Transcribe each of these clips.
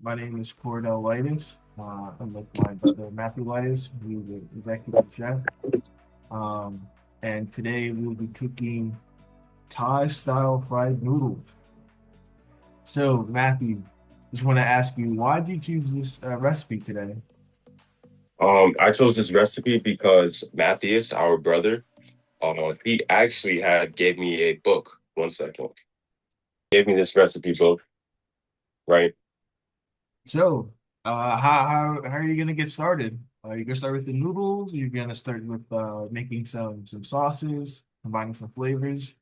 My name is Cordell Lightis. I'm with my brother Matthew Lightis, who's the executive chef. Um, and today we'll be cooking Thai style fried noodles. So, Matthew, just want to ask you, why did you choose this recipe today? I chose this recipe because Matthias, our brother, he actually had gave me a book. One second. Gave me this recipe book, right? So, how are you gonna get started? Are you gonna start with the noodles? You're gonna start with making some sauces, combining some flavors.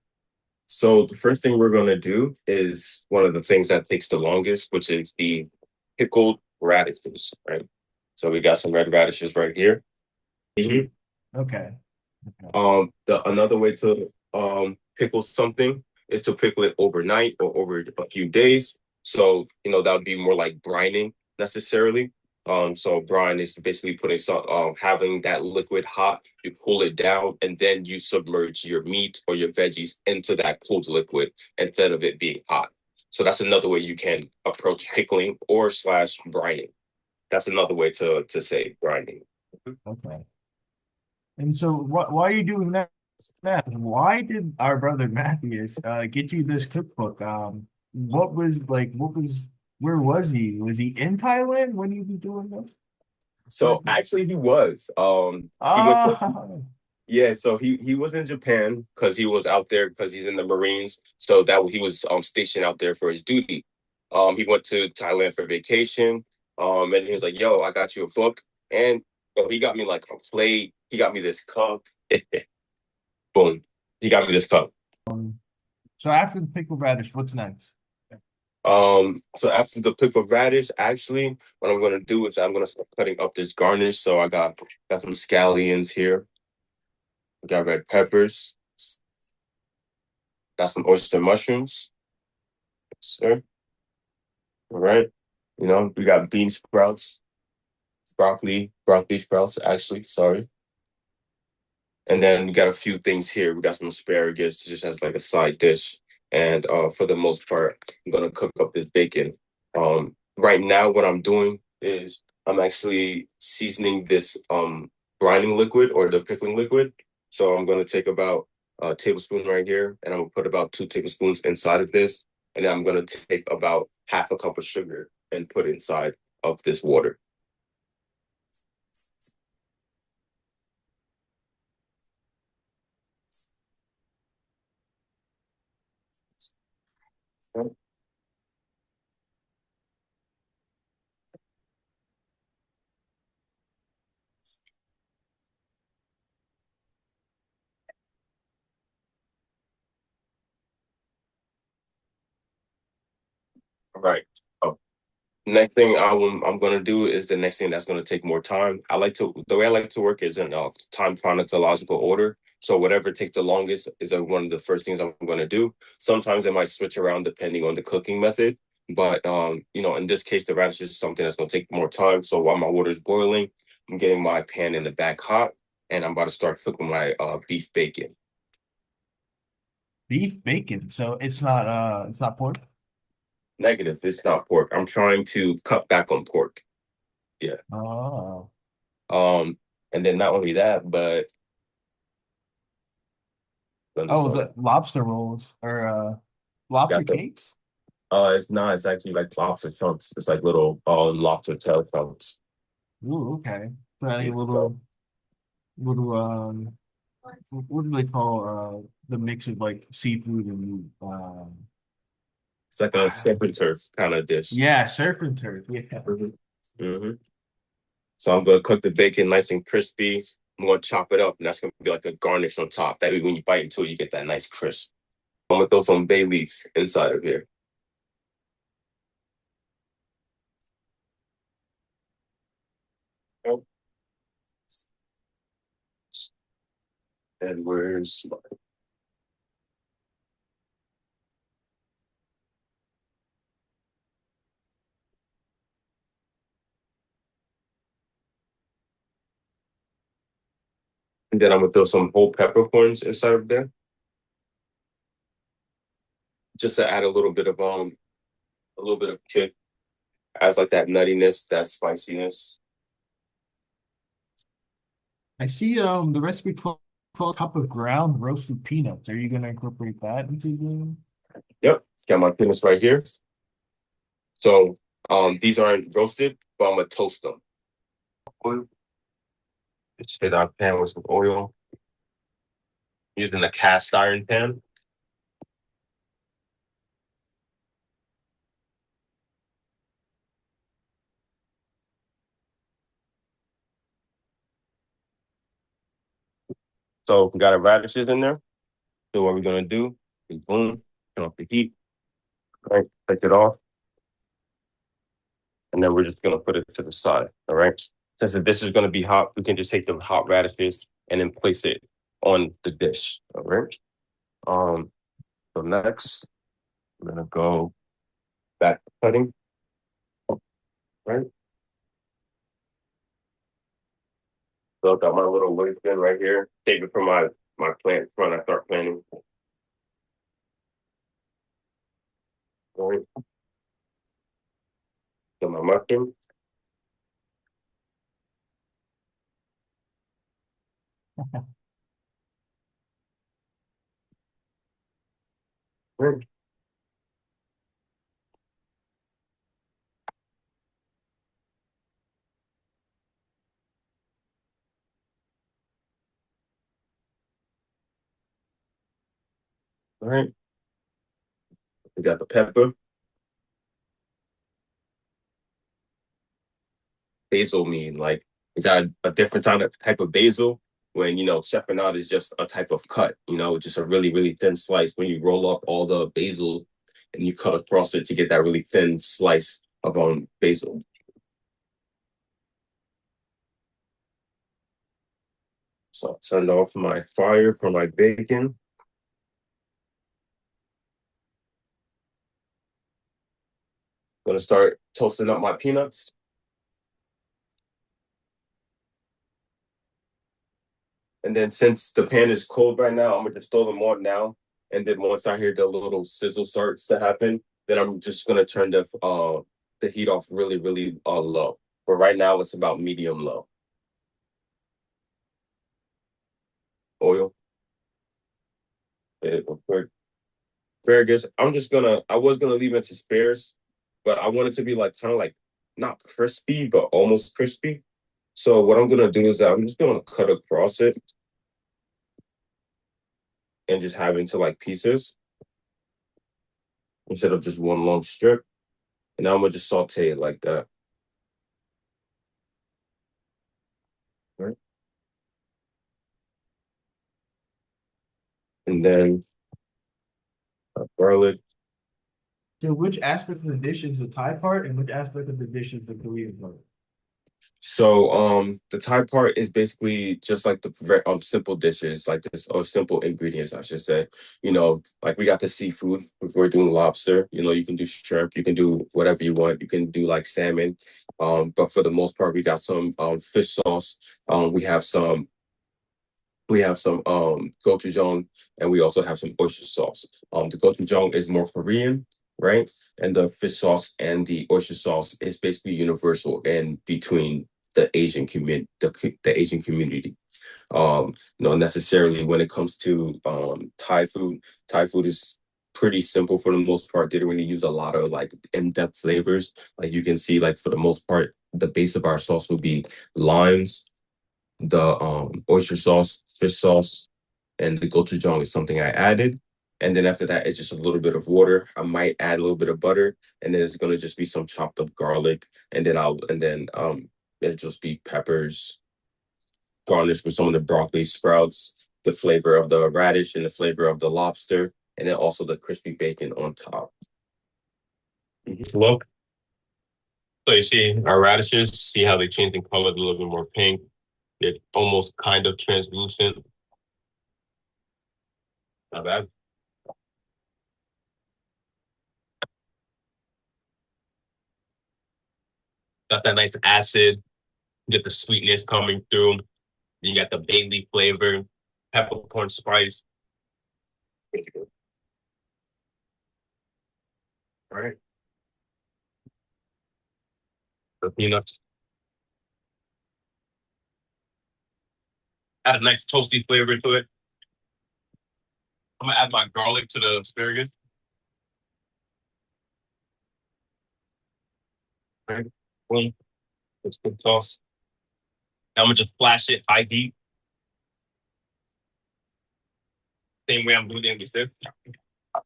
So the first thing we're gonna do is one of the things that takes the longest, which is the pickled radishes, right? So we got some red radishes right here. So, Mhm. okay, okay. The another way to pickle something is to pickle it overnight or over a few days. So, that would be more like brining necessarily. So brine is basically putting some having that liquid hot, you cool it down, and then you submerge your meat or your veggies into that cooled liquid instead of it being hot. So that's another way you can approach pickling or slash brining. That's another way to say brining. Okay. And so, why are you doing that? Why did our brother Matthias get you this cookbook? What was like? Where was he? Was he in Thailand when he was doing this? So actually he was. He went to Ah, Yeah, so he was in Japan because he was out there because he's in the Marines. So that he was stationed out there for his duty. He went to Thailand for vacation. And he was like, "Yo, I got you a book." And he got me like a plate. He got me this cup. Boom. He got me this cup. so after the pickled radish, what's next? So after the pickled radish, actually, what I'm gonna do is I'm gonna start cutting up this garnish. So I got some scallions here. We got red peppers. Got some oyster mushrooms. Sir. All right. We got bean sprouts, broccoli sprouts, actually, sorry. And then we got a few things here. We got some asparagus just as like a side dish. And for the most part, I'm gonna cook up this bacon. Right now, what I'm doing is I'm actually seasoning this brining liquid or the pickling liquid. So I'm gonna take about a tablespoon right here, and I'm gonna put about 2 tablespoons inside of this. And then I'm gonna take about half a cup of sugar and put inside of this water. All right. Oh, next thing I'm gonna do is the next thing that's gonna take more time. The way I like to work is in time chronological order. So whatever takes the longest is one of the first things I'm gonna do. Sometimes I might switch around depending on the cooking method. But in this case, the radish is something that's gonna take more time. So while my water's boiling, I'm getting my pan in the back hot, and I'm about to start cooking my beef bacon. Beef bacon. So it's not pork. Negative, it's not pork. I'm trying to cut back on pork. Yeah. Oh, Um, and then not only that, but let me oh, is saw it lobster rolls or lobster got the cakes? it's not, it's actually like lobster chunks. It's like little lobster tail chunks. Ooh, okay. So any Yeah, so little what do they call the mix of like seafood and it's like a surf and turf kind of dish. yeah, surf and turf. Yeah. hmm hmm So I'm gonna cook the bacon nice and crispy. I'm gonna chop it up, and that's gonna be like a garnish on top. That way, when you bite into it, you get that nice crisp. I'm gonna throw some bay leaves inside of here. Oh, and where's my and then I'm gonna throw some whole peppercorns inside of there, just to add a little bit of kick. Adds like that nuttiness, that spiciness. I see the recipe called cup of ground roasted peanuts. Are you gonna incorporate that into the Yep, got my peanuts right here. So these aren't roasted, but I'm gonna toast them. Oil. Just hit our pan with some oil. Using a cast iron pan. So we got our radishes in there. So what we're gonna do is boom, turn off the heat, right? Take it off. And then we're just gonna put it to the side. All right. Since the dish is gonna be hot, we can just take the hot radishes and then place it on the dish. All right. So next I'm gonna go back to cutting. Right. So I got my little wood bin right here. Take it from my plant when I start planting. All right. Got my mushroom. Right. All right. We got the pepper. Basil mean? Like, is that a different type of basil? When cheffernade is just a type of cut, just a really, really thin slice. When you roll up all the basil and you cut across it to get that really thin slice of basil. So I turned off my fire for my bacon. Gonna start toasting up my peanuts. And then since the pan is cold right now, I'm gonna just throw them on now. And then once I hear the little sizzle starts to happen, then I'm just gonna turn the heat off really, really low. But right now it's about medium low. Oil. Quick. Asparagus. I was gonna leave it to spares, but I want it to be like kind of like not crispy, but almost crispy. So what I'm gonna do is that I'm just gonna cut across it and just have it into like pieces instead of just one long strip. And now I'm gonna just saute it like that. Right. And then garlic. so which aspect of the dish is the Thai part and which aspect of the dish is the Korean part? So the Thai part is basically just like the simple dishes like this or simple ingredients I should say. Like we got the seafood if we're doing lobster, you can do shrimp, you can do whatever you want. You can do like salmon. But for the most part we got some fish sauce. We have some gochujang and we also have some oyster sauce. The gochujang is more Korean, right? And the fish sauce and the oyster sauce is basically universal in between the Asian community. Necessarily when it comes to Thai food is pretty simple for the most part. They don't really use a lot of like in-depth flavors. Like you can see, like for the most part, the base of our sauce will be limes, the oyster sauce, fish sauce, and the gochujang is something I added. And then after that, it's just a little bit of water. I might add a little bit of butter, and then it's gonna just be some chopped up garlic, and then it'll just be peppers, garnished with some of the broccoli sprouts, the flavor of the radish and the flavor of the lobster, and then also the crispy bacon on top. Look, so you see our radishes, see how they change in color, a little bit more pink. They're almost kind of translucent. Not bad. Got that nice acid, you get the sweetness coming through. You got the bay leaf flavor, peppercorn spice. All right. the peanuts. Add a nice toasty flavor to it. I'm gonna add my garlic to the asparagus. Right. Boom. Let's good toss. Now I'm gonna just flash it high heat. Same way I'm doing it with this. All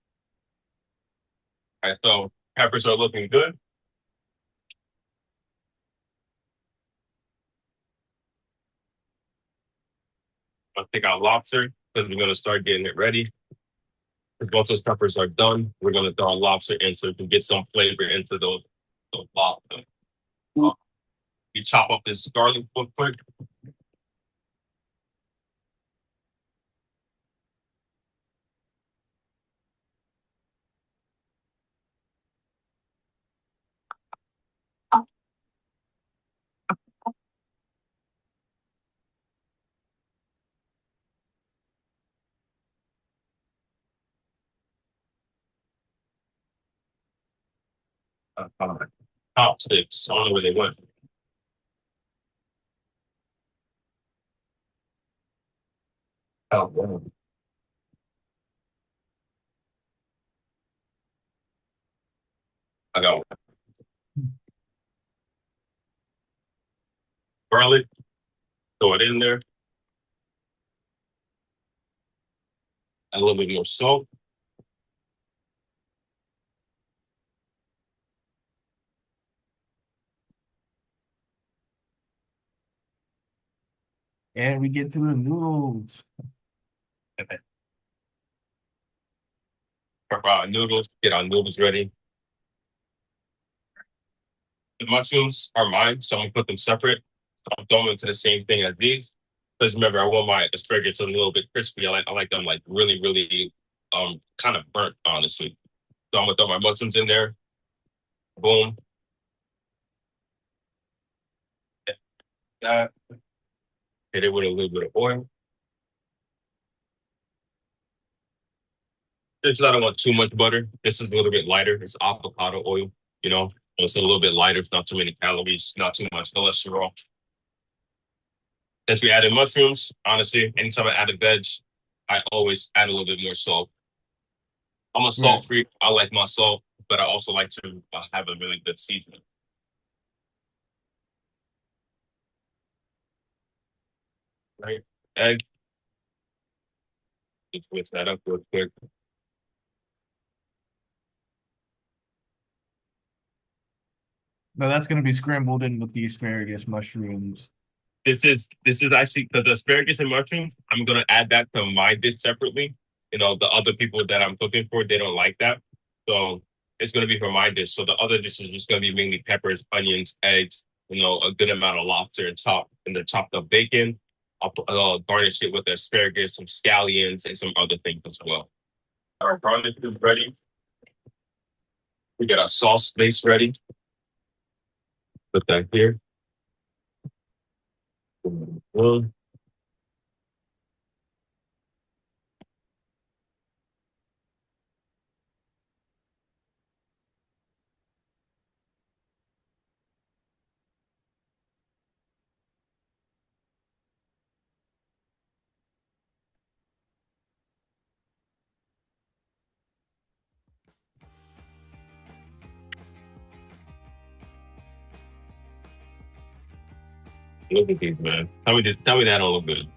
right, so peppers are looking good. I'll take out lobster because we're gonna start getting it ready. Because once those peppers are done, we're gonna throw our lobster in so we can get some flavor into those lobster. You chop up this garlic real quick. Chopsticks. I don't know where they went. Oh, wow. I got garlic. Throw it in there. Add a little bit more salt. And we get to the noodles. Prep our noodles. Get our noodles ready. The mushrooms are mine, so I'm gonna put them separate. So I'm throwing them into the same thing as these. Because remember, I want my asparagus a little bit crispy. I like them like really, really kind of burnt, honestly. So I'm gonna throw my mushrooms in there. Boom. That. Hit it with a little bit of oil. Just I don't want too much butter. This is a little bit lighter. It's avocado oil, you know. It's a little bit lighter. It's not too many calories, not too much cholesterol. Since we added mushrooms, honestly, anytime I add a veg, I always add a little bit more salt. I'm a salt freak. I like my salt, but I also like to have a really good seasoning. Right? Egg. Just whisk that up real quick. No, that's going to be scrambled in with the asparagus, mushrooms. This is actually because the asparagus and mushrooms, I'm gonna add that to my dish separately. You know, the other people that I'm cooking for, they don't like that. So it's gonna be for my dish. So the other dish is just gonna be mainly peppers, onions, eggs, you know, a good amount of lobster and the chopped up bacon. I'll garnish it with asparagus, some scallions, and some other things as well. Our garnish is ready. We got our sauce base ready. Put that here. Boom. Look at these, man. Tell me that don't look good.